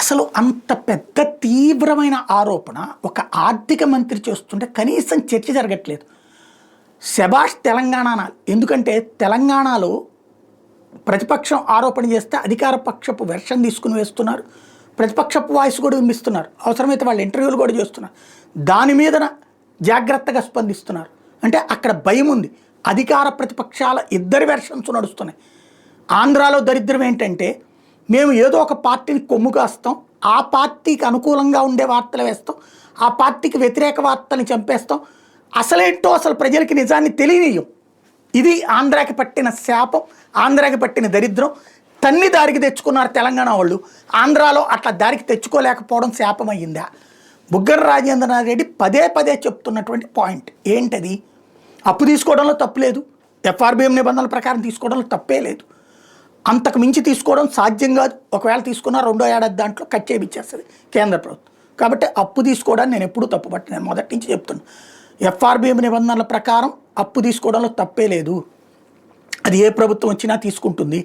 అసలు అంత పెద్ద తీవ్రమైన ఆరోపణ ఒక ఆర్థిక మంత్రి చేస్తుంటే కనీసం చర్చ జరగట్లేదు. శభాష్ తెలంగాణ అనాలి. ఎందుకంటే తెలంగాణలో ప్రతిపక్షం ఆరోపణ చేస్తే అధికార పక్షపు వెర్షన్ తీసుకుని వేస్తున్నారు, ప్రతిపక్షపు వాయిస్ కూడా వినిపిస్తున్నారు, అవసరమైతే వాళ్ళు ఇంటర్వ్యూలు కూడా చేస్తున్నారు, దాని మీదన జాగ్రత్తగా స్పందిస్తున్నారు. అంటే అక్కడ భయం ఉంది. అధికార ప్రతిపక్షాల ఇద్దరి వెర్షన్స్ నడుస్తున్నాయి. ఆంధ్రాలో దరిద్రం ఏంటంటే మేము ఏదో ఒక పార్టీని కొమ్ము కాస్తాం, ఆ పార్టీకి అనుకూలంగా ఉండే వార్తలు వేస్తాం, ఆ పార్టీకి వ్యతిరేక వార్తల్ని చంపేస్తాం, అసలేంటో అసలు ప్రజలకి నిజాన్ని తెలియనియం. ఇది ఆంధ్రాకి పట్టిన శాపం, ఆంధ్రాకి పట్టిన దరిద్రం. తన్ని దారికి తెచ్చుకున్నారు తెలంగాణ వాళ్ళు. ఆంధ్రాలో అట్లా దారికి తెచ్చుకోలేకపోవడం శాపం అయ్యిందా? బుగ్గన రాజేంద్రనాథ్ రెడ్డి పదే పదే చెప్తున్నటువంటి పాయింట్ ఏంటది? అప్పు తీసుకోవడంలో తప్పు లేదు, ఎఫ్ఆర్బిఎం నిబంధనల ప్రకారం తీసుకోవడంలో తప్పే లేదు, అంతకు మించి తీసుకోవడం సాధ్యం కాదు. ఒకవేళ తీసుకున్నా 2వ ఏడాది దాంట్లో కట్ చేయించేస్తుంది కేంద్ర ప్రభుత్వం. కాబట్టి అప్పు తీసుకోవడానికి నేను ఎప్పుడూ తప్పుపట్టినాను, మొదటి నుంచి చెప్తున్నాను. ఎఫ్ఆర్బిఎం నిబంధనల ప్రకారం అప్పు తీసుకోవడంలో తప్పే లేదు, అది ఏ ప్రభుత్వం వచ్చినా తీసుకుంటుంది,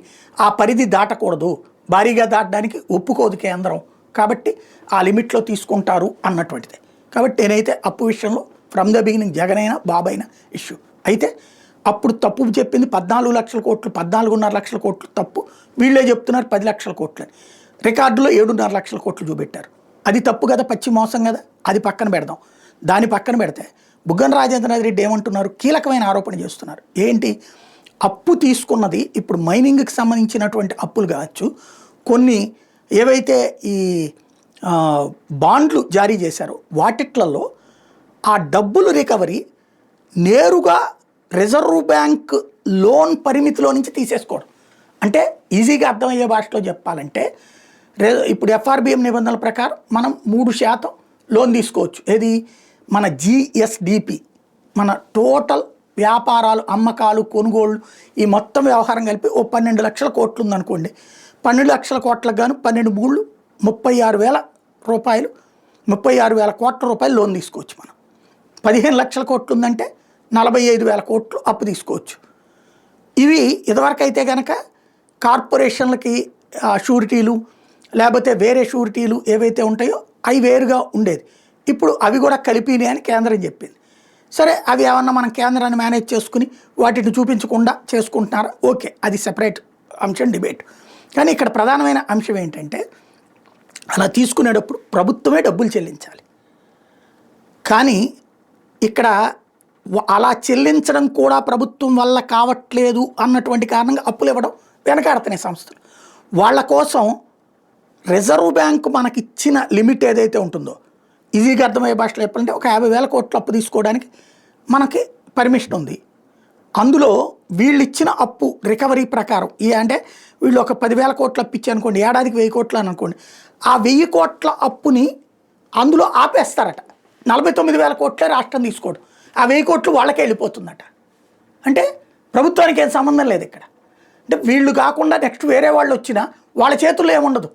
ఆ పరిధి దాటకూడదు, భారీగా దాటడానికి ఒప్పుకోదు కేంద్రం, కాబట్టి ఆ లిమిట్లో తీసుకుంటారు అన్నటువంటిది. కాబట్టి నేనైతే అప్పు విషయంలో ఫ్రమ్ ద బిగినింగ్ జగనైనా బాబైనా ఇష్యూ అయితే అప్పుడు తప్పు చెప్పింది 14 లక్షల కోట్లు, 14.5 లక్షల కోట్లు తప్పు. వీళ్ళే చెప్తున్నారు 10 లక్షల కోట్లు అని. రికార్డులో 7.5 లక్షల కోట్లు చూపెట్టారు. అది తప్పు కదా, పచ్చి మోసం కదా, అది పక్కన పెడదాం. దాని పక్కన పెడితే బుగ్గన రాజేంద్రనాథ్ రెడ్డి ఏమంటున్నారు? కీలకమైన ఆరోపణ చేస్తున్నారు. ఏంటి? అప్పు తీసుకున్నది ఇప్పుడు మైనింగ్కి సంబంధించినటువంటి అప్పులు కావచ్చు, కొన్ని ఏవైతే ఈ బాండ్లు జారీ చేశారో వాటిట్లలో ఆ డబ్బులు రికవరీ నేరుగా రిజర్వ్ బ్యాంక్ లోన్ పరిమితిలో నుంచి తీసేసుకోవడం. అంటే ఈజీగా అర్థమయ్యే భాషలో చెప్పాలంటే ఇప్పుడు ఎఫ్ఆర్బిఎం నిబంధనల ప్రకారం మనం 3% లోన్ తీసుకోవచ్చు. ఏది? మన జిఎస్డిపి, మన టోటల్ వ్యాపారాలు, అమ్మకాలు, కొనుగోళ్ళు, ఈ మొత్తం వ్యవహారం కలిపి ఓ 12 లక్షల కోట్లు ఉందనుకోండి. 12 లక్షల కోట్లకు గాను 12 మూళ్ళు 36,000 రూపాయలు, 36,000 కోట్ల రూపాయలు లోన్ తీసుకోవచ్చు. మనం 15 లక్షల కోట్లు ఉందంటే 45,000 కోట్లు అప్పు తీసుకోవచ్చు. ఇవి ఇదివరకు అయితే కనుక కార్పొరేషన్లకి షూరిటీలు లేకపోతే వేరే షూరిటీలు ఏవైతే ఉంటాయో అవి వేరుగా ఉండేది. ఇప్పుడు అవి కూడా కలిపినాయి అని కేంద్రం చెప్పింది. సరే, అవి ఏమన్నా మనం కేంద్రాన్ని మేనేజ్ చేసుకుని వాటిని చూపించకుండా చేసుకుంటున్నారా? ఓకే, అది సెపరేట్ అంశం, డిబేట్. కానీ ఇక్కడ ప్రధానమైన అంశం ఏంటంటే అలా తీసుకునేటప్పుడు ప్రభుత్వమే డబ్బులు చెల్లించాలి. కానీ ఇక్కడ అలా చెల్లించడం కూడా ప్రభుత్వం వల్ల కావట్లేదు అన్నటువంటి కారణంగా అప్పులు ఇవ్వడం వెనకాడుతున్నాయి సంస్థలు. వాళ్ళ కోసం రిజర్వ్ బ్యాంకు మనకిచ్చిన లిమిట్ ఏదైతే ఉంటుందో, ఈజీగా అర్థమయ్యే భాషలో చెప్పాలంటే ఒక 50,000 కోట్లు అప్పు తీసుకోవడానికి మనకి పర్మిషన్ ఉంది. అందులో వీళ్ళు ఇచ్చిన అప్పు రికవరీ ప్రకారం అంటే వీళ్ళు ఒక 10,000 కోట్లు అప్పు ఇచ్చి అనుకోండి, ఏడాదికి 1,000 కోట్లు అని అనుకోండి, ఆ 1,000 కోట్ల అప్పుని అందులో ఆపేస్తారట. 49,000 కోట్లే రాష్ట్రం తీసుకోవడం, ఆ 1,000 కోట్లు వాళ్ళకే వెళ్ళిపోతుందట. అంటే ప్రభుత్వానికి ఏం సంబంధం లేదు ఇక్కడ. అంటే వీళ్ళు కాకుండా నెక్స్ట్ వేరే వాళ్ళు వచ్చినా వాళ్ళ చేతుల్లో ఏముండదు.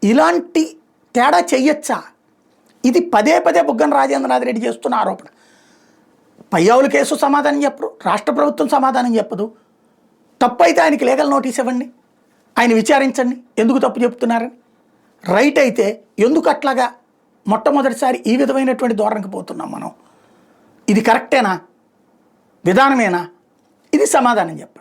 ఇలాంటి తేడా చెయ్యొచ్చా? ఇది పదే పదే బుగ్గన రాజేంద్రనాథ్ రెడ్డి చేస్తున్న ఆరోపణ. పయ్యావుల కేసు సమాధానం చెప్పరు, రాష్ట్ర ప్రభుత్వం సమాధానం చెప్పదు. తప్పు అయితే ఆయనకి లీగల్ నోటీస్ ఇవ్వండి, ఆయన విచారించండి ఎందుకు తప్పు చెప్తున్నారని. రైట్ అయితే ఎందుకు అట్లాగా మొట్టమొదటిసారి ఈ విధమైనటువంటి ధోరణికి పోతున్నాం మనం? ఇది కరెక్టేనా? విధానమేనా? ఇది సమాధానం చెప్పు.